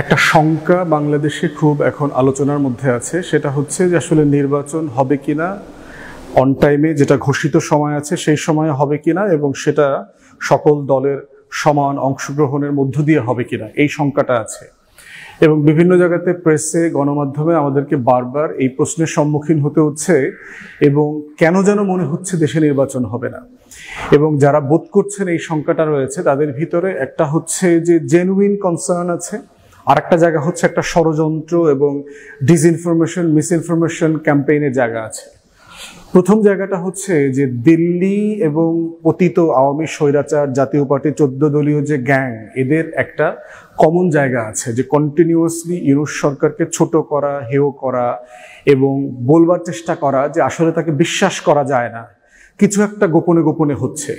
একটা শঙ্কা বাংলাদেশে খুব এখন আলোচনার মধ্যে আছে, সেটা হচ্ছে যে আসলে নির্বাচন হবে কিনা, অন টাইমে যেটা ঘোষিত সময় আছে সেই সময়ে হবে কিনা, এবং সেটা সকল দলের সমান অংশগ্রহণের মধ্য দিয়ে হবে কিনা, এই শঙ্কাটা আছে। এবং বিভিন্ন জায়গাতে প্রেসে, গণমাধ্যমে আমাদেরকে বারবার এই প্রশ্নের সম্মুখীন হতে হচ্ছে, এবং কেন যেন মনে হচ্ছে দেশে নির্বাচন হবে না। এবং যারা বোধ করছেন এই শঙ্কাটা রয়েছে, তাদের ভিতরে একটা হচ্ছে যে জেনুইন কনসার্ন আছে, আর একটা জায়গা হচ্ছে একটা ষড়যন্ত্র এবং ডিসইনফরমেশন, মিসইনফরমেশন ক্যাম্পেইনের জায়গা আছে। প্রথম জায়গাটা হচ্ছে যে দিল্লি এবং পতিত আওয়ামী স্বৈরাচার জাতীয় পার্টি 14 দলীয় যে গ্যাং, এদের একটা কমন জায়গা আছে যে কন্টিনিউয়াসলি ইউনূস সরকারকে ছোট করা, হেয় করা এবং বলবার চেষ্টা করা যে আসলে তাকে বিশ্বাস করা যায় না, কিছু একটা গোপনে গোপনে হচ্ছে।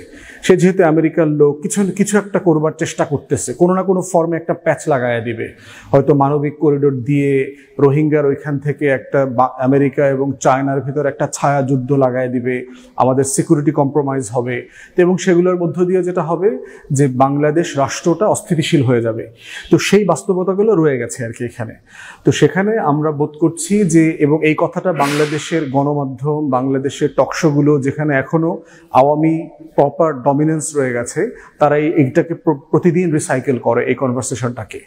সে যেহেতু আমেরিকার লোক, কিছু একটা করবার চেষ্টা করতেছে, কোনো না কোনো ফর্মে একটা প্যাচ লাগাইয়া দিবে, হয়তো মানবিক করিডোর দিয়ে রোহিঙ্গার ওইখান থেকে একটা আমেরিকা এবং চায়নার ভিতর একটা ছায়া যুদ্ধ লাগাই দিবে, আমাদের সিকিউরিটি কম্প্রোমাইজ হবে, এবং সেগুলোর মধ্য দিয়ে যেটা হবে যে বাংলাদেশ রাষ্ট্রটা অস্থিতিশীল হয়ে যাবে। তো সেই বাস্তবতাগুলো রয়ে গেছে আর কি এখানে। তো সেখানে আমরা বোধ করছি যে, এবং এই কথাটা বাংলাদেশের গণমাধ্যম, বাংলাদেশের টকশোগুলো যেখানে এখনো আওয়ামী প্রপার ডমিনেন্স রয়ে গেছে, তারা এইটাকে প্রতিদিন রিসাইকেল করে এই কনভারসেশনটাকে।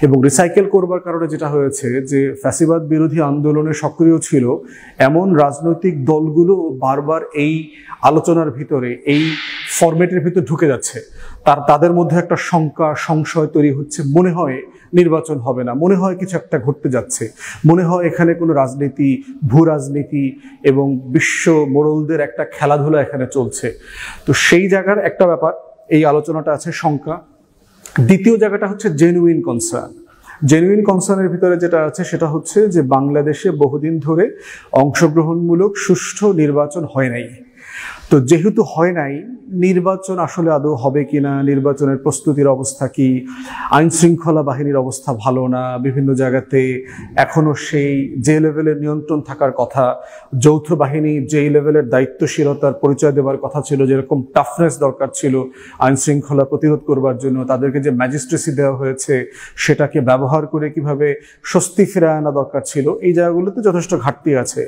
এবং রিসাইকেল করবার কারণে যেটা হয়েছে যে ফ্যাসিবাদ বিরোধী আন্দোলনে সক্রিয় ছিল এমন রাজনৈতিক দলগুলো বারবার এই আলোচনার ভিতরে, এই ফরম্যাটের ভিতরে ঢুকে যাচ্ছে। তাদের মধ্যে একটা শঙ্কা, সংশয় তৈরি হচ্ছে, মনে হয় নির্বাচন হবে না, মনে হয় কিছু একটা ঘটতে যাচ্ছে, মনে হয় এখানে কোনো রাজনীতি, ভূ রাজনীতি এবং বিশ্ব মোড়লদের একটা খেলাধুলা এখানে চলছে। তো সেই জায়গার একটা ব্যাপার, এই আলোচনাটা আছে শঙ্কা। দ্বিতীয় জায়গাটা হচ্ছে জেনুইন কনসার্ন। জেনুইন কনসার্নের ভিতরে যেটা আছে সেটা হচ্ছে যে বাংলাদেশে বহুদিন ধরে অংশগ্রহণমূলক সুষ্ঠু নির্বাচন হয় নাই। তো যেহেতু হয় নাই, নির্বাচন আসলে আদৌ হবে কিনা, নির্বাচনের প্রস্তুতির অবস্থা কি, আইন শৃঙ্খলা বাহিনীর অবস্থা ভালো না, বিভিন্ন জায়গাতে এখনো সেই যে লেভেলের নিয়ন্ত্রণ থাকার কথা, যৌথ বাহিনী যেই লেভেলের দায়িত্বশীলতার পরিচয় দেওয়ার কথা ছিল, যেরকম টাফনেস দরকার ছিল আইন শৃঙ্খলা প্রতিরোধ করবার জন্য, তাদেরকে যে ম্যাজিস্ট্রেসি দেওয়া হয়েছে সেটাকে ব্যবহার করে কিভাবে স্বস্তি ফিরে আনা দরকার ছিল, এই জায়গাগুলোতে যথেষ্ট ঘাটতি আছে।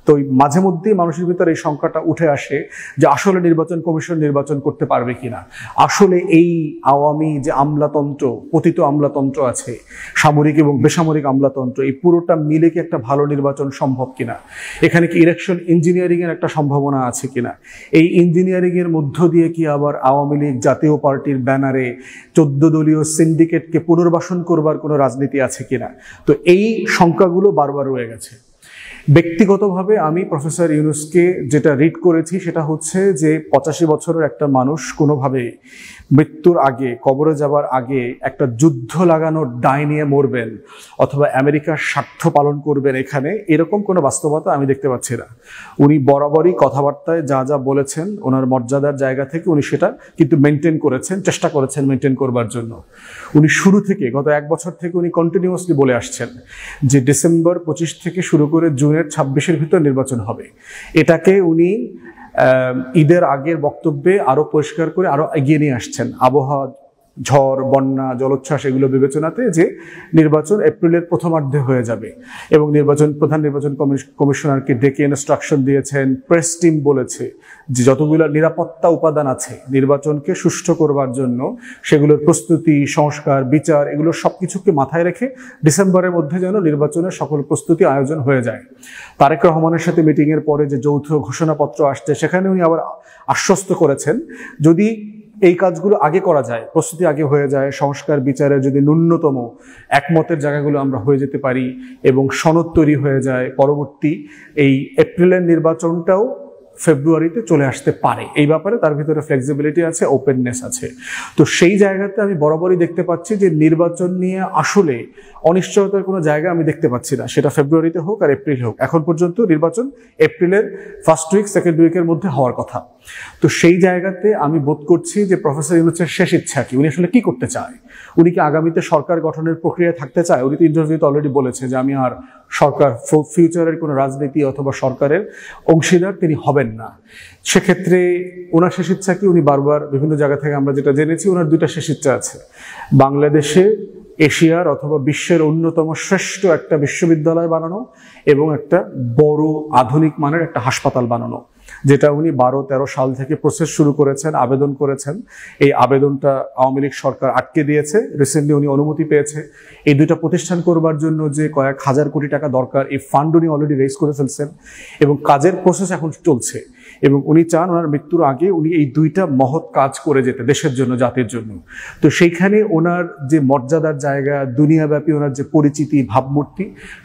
তো মাঝে মধ্যেই মানুষের ভিতরে এই সংখ্যাটা উঠে আসে যে আসলে নির্বাচন কমিশন নির্বাচন করতে পারবে কিনা, আসলে এই আওয়ামী যে আমলাতন্ত্র, পতিত আমলাতন্ত্র আছে, সামরিক এবং বেসামরিক আমলাতন্ত্র, এই পুরোটা মিলে কি একটা ভালো নির্বাচন সম্ভব কিনা, এখানে কি ইলেকশন ইঞ্জিনিয়ারিং এর একটা সম্ভাবনা আছে কিনা, এই ইঞ্জিনিয়ারিং এর মধ্য দিয়ে কি আবার আওয়ামী লীগ জাতীয় পার্টির ব্যানারে 14 দলীয় সিন্ডিকেটকে পুনর্বাসন করবার কোনো রাজনীতি আছে কিনা। তো এই সংখ্যাগুলো বারবার রয়ে গেছে। ব্যক্তিগতভাবে আমি প্রফেসর ইউনূসকে যেটা রিড করেছি সেটা হচ্ছে যে 85 বছরের একটা মানুষ কোনোভাবে মৃত্যুর আগে, কবরে যাবার আগে একটা যুদ্ধ লাগানোর দায় নিয়ে মরবেন অথবা আমেরিকার স্বার্থ পালন করবেন, এখানে এরকম কোনো বাস্তবতা আমি দেখতে পাচ্ছি না। উনি বরাবরই কথাবার্তায় যা যা বলেছেন ওনার মর্যাদার জায়গা থেকে উনি সেটা কিন্তু মেনটেন করেছেন, চেষ্টা করেছেন মেনটেন করবার জন্য। উনি শুরু থেকে, গত 1 বছর থেকে উনি কন্টিনিউয়াসলি বলে আসছেন যে ডিসেম্বর 25 থেকে শুরু করে জুনের 26-এর ভিতর নির্বাচন হবে। এটাকে উনি ঈদের আগের বক্তব্যে আরো পরিষ্কার করে আরো এগিয়ে নিয়ে আসছেন, আবহাওয়া, ঝড়, বন্যা, জলোচ্ছ্বাস এগুলো বিবেচনাতে, যে নির্বাচন এপ্রিলের প্রথমার্ধে হয়ে যাবে। এবং প্রধান নির্বাচন কমিশনারকে ডেকে ইনস্ট্রাকশন দিয়েছেন, প্রেস টিম বলেছে যে যতগুলো নিরাপত্তা উপাদান আছে নির্বাচনকে সুষ্ঠু করবার জন্য, সেগুলোর প্রস্তুতি, সংস্কার, বিচার, এগুলো সবকিছুকে মাথায় রেখে ডিসেম্বরের মধ্যে যেন নির্বাচনের সকল প্রস্তুতি আয়োজন হয়ে যায়। তারেক রহমানের সাথে মিটিং এর পরে যে যৌথ ঘোষণাপত্র আসছে সেখানে উনি আবার আশ্বস্ত করেছেন যদি এই কাজগুলো আগে করা যায়, প্রস্তুতি আগে হয়ে যায়, সংস্কার বিচারের যদি ন্যূনতম একমতের জায়গাগুলো আমরা হয়ে যেতে পারি এবং সনদ তৈরি হয়ে যায়, পরবর্তী এই এপ্রিলের নির্বাচনটাও ফেব্রুয়ারিতে চলে আসতে পারে। এই ব্যাপারে তার ভিতরে ফ্লেক্সিবিলিটি আছে, ওপেননেস আছে। তো সেই জায়গাতে আমি বরাবরই দেখতে পাচ্ছি যে নির্বাচন নিয়ে আসলে অনিশ্চয়তার কোনো জায়গা আমি দেখতে পাচ্ছি না, সেটা ফেব্রুয়ারিতে হোক আর এপ্রিল হোক। এখন পর্যন্ত নির্বাচন এপ্রিলের ফার্স্ট উইক, সেকেন্ড উইকের মধ্যে হওয়ার কথা। তো সেই জায়গাতে আমি বোধ করছি যে প্রফেসর ইউনূসের শেষ ইচ্ছা কি, উনি আসলে কি করতে চায়। উনি কি আগামীতে সরকার গঠনের প্রক্রিয়ায় থাকতে চায়? উনি তো ইন্টারভিউতে অলরেডি বলেছে যে আমি আর সরকার ফিউচারের কোনো রাজনীতি অথবা সরকারের অংশীদার তিনি হবেন না। সেক্ষেত্রে ওনার শেষ ইচ্ছা কি? উনি বারবার বিভিন্ন জায়গা থেকে আমরা যেটা জেনেছি, ওনার দুইটা শেষ ইচ্ছা আছে। বাংলাদেশে এশিয়ার অথবা বিশ্বের অন্যতম শ্রেষ্ঠ একটা বিশ্ববিদ্যালয় বানানো এবং একটা বড় আধুনিক মানের একটা হাসপাতাল বানানো, যেটা উনি 12-13 সাল থেকে প্রসেস শুরু করেছেন, আবেদন করেছেন। এই আবেদনটা আওয়ামী লীগ সরকার আটকে দিয়েছে। রিসেন্টলি উনি অনুমতি পেয়েছে। এই দুইটা প্রতিষ্ঠান করবার জন্য যে কয়েক হাজার কোটি টাকা দরকার, এই ফান্ড উনি অলরেডি রেজ করে ফেলছেন এবং কাজের প্রসেস এখন চলছে। এবং উনি চান ওনার মৃত্যুর আগে উনি এই দুইটা মহৎ কাজ করে যেতে, দেশের জন্য, জাতির জন্য। তো সেইখানে ওনার যে মর্যাদার জায়গা, দুনিয়াব্যাপী ওনার যে পরিচিতি, ভাবমূর্তি,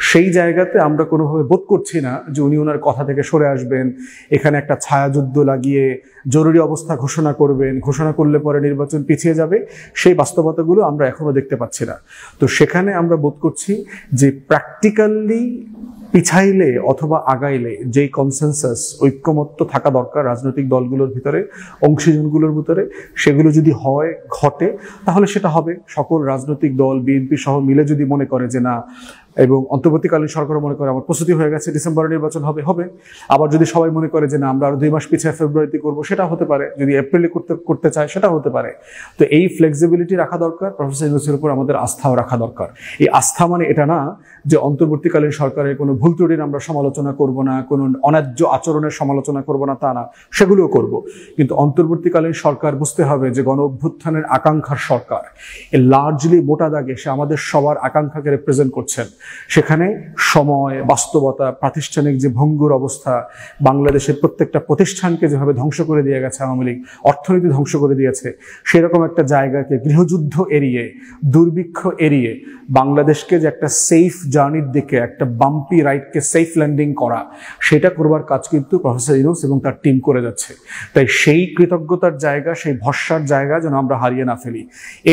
সেই জায়গাতে আমরা কোনোভাবে বোধ করছি না যে উনি ওনার কথা থেকে সরে আসবেন, এখানে একটা ছায়াযুদ্ধ লাগিয়ে জরুরি অবস্থা ঘোষণা করবেন, ঘোষণা করলে পরে নির্বাচন পিছিয়ে যাবে। সেই বাস্তবতাগুলো আমরা এখনো দেখতে পাচ্ছি না। তো সেখানে আমরা বোধ করছি যে প্র্যাকটিক্যালি পিছাইলে অথবা আগাইলে যেই কনসেনসাস, ঐক্যমত্য থাকা দরকার রাজনৈতিক দলগুলোর ভিতরে, অংশীজনগুলোর ভিতরে, সেগুলো যদি হয়, ঘটে, তাহলে সেটা হবে। সকল রাজনৈতিক দল, বিএনপি সহ মিলে যদি মনে করে যে না, এবং অন্তর্বর্তীকালীন সরকার মনে করে আমার প্রস্তুতি হয়ে গেছে, ডিসেম্বরে নির্বাচন হবে, হবে। আবার যদি সবাই মনে করে যে না, আমরা আরো 2 মাস পিছিয়ে ফেব্রুয়ারিতে করবো, সেটা হতে পারে। যদি এপ্রিলে করতে চায়, সেটা হতে পারে। তো এই ফ্লেক্সিবিলিটি রাখা দরকার। প্রফেসর ইউনূসের উপর আমাদের আস্থাও রাখা দরকার। এই আস্থা মানে এটা না যে অন্তর্বর্তীকালীন সরকারের কোনো ভুল ত্রুটির আমরা সমালোচনা করব না, কোনো অন্যায্য আচরণের সমালোচনা করব না, তা না, সেগুলোও করব। কিন্তু অন্তর্বর্তীকালীন সরকার বুঝতে হবে যে গণ অভ্যুত্থানের আকাঙ্ক্ষার সরকার, এ লার্জলি মোটা দাগে সে আমাদের সবার আকাঙ্ক্ষাকে রিপ্রেজেন্ট করছেন। সেখানে সময়, বাস্তবতা, প্রাতিষ্ঠানিক যে ভঙ্গুর অবস্থা, বাংলাদেশের প্রত্যেকটা প্রতিষ্ঠানকে যেভাবে ধ্বংস করে দিয়ে গেছে আওয়ামী লীগ, অর্থনীতি ধ্বংস করে দিয়েছে, সেরকম একটা জায়গাকে গৃহযুদ্ধ এড়িয়ে, দুর্ভিক্ষ এড়িয়ে বাংলাদেশকে যে একটা সেফ জার্নির দিকে, একটা বাম্পি রাইডকে সেফ ল্যান্ডিং করা, সেটা করবার কাজ কিন্তু প্রফেসর ইউনূস এবং তার টিম করে যাচ্ছে। তাই সেই কৃতজ্ঞতার জায়গা, সেই ভরসার জায়গা যেন আমরা হারিয়ে না ফেলি।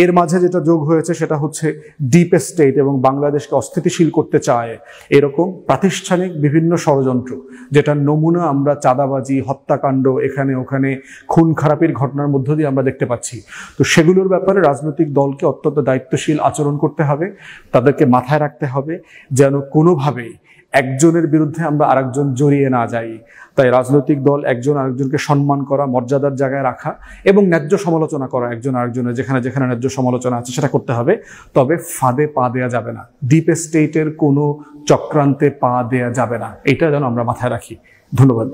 এর মাঝে যেটা যোগ হয়েছে সেটা হচ্ছে ডিপ স্টেট এবং বাংলাদেশকে অস্থিতিশীল করতে চায় এরকম প্রাতিষ্ঠানিক বিভিন্ন ষড়যন্ত্র, যেটার নমুনা আমরা চাঁদাবাজি, হত্যাকাণ্ড, এখানে ওখানে খুন খারাপির ঘটনার মধ্য দিয়ে আমরা দেখতে পাচ্ছি। তো সেগুলোর ব্যাপারে রাজনৈতিক দলকে অত্যন্ত দায়িত্বশীল আচরণ করতে হবে। তাদেরকে মাথায় রাখতে হবে যেন কোনোভাবেই একজনের বিরুদ্ধে আমরা আরেকজন জড়িয়ে না যাই। তাই রাজনৈতিক দল একজন আরেকজনকে সম্মান করা, মর্যাদার জায়গায় রাখা এবং ন্যায্য সমালোচনা করা, একজন আরেকজনের যেখানে যেখানে ন্যায্য সমালোচনা আছে সেটা করতে হবে। তবে ফাঁদে পা দেয়া যাবে না, ডিপ স্টেটের কোনো চক্রান্তে পা দেয়া যাবে না, এটা যেন আমরা মাথায় রাখি। ধন্যবাদ।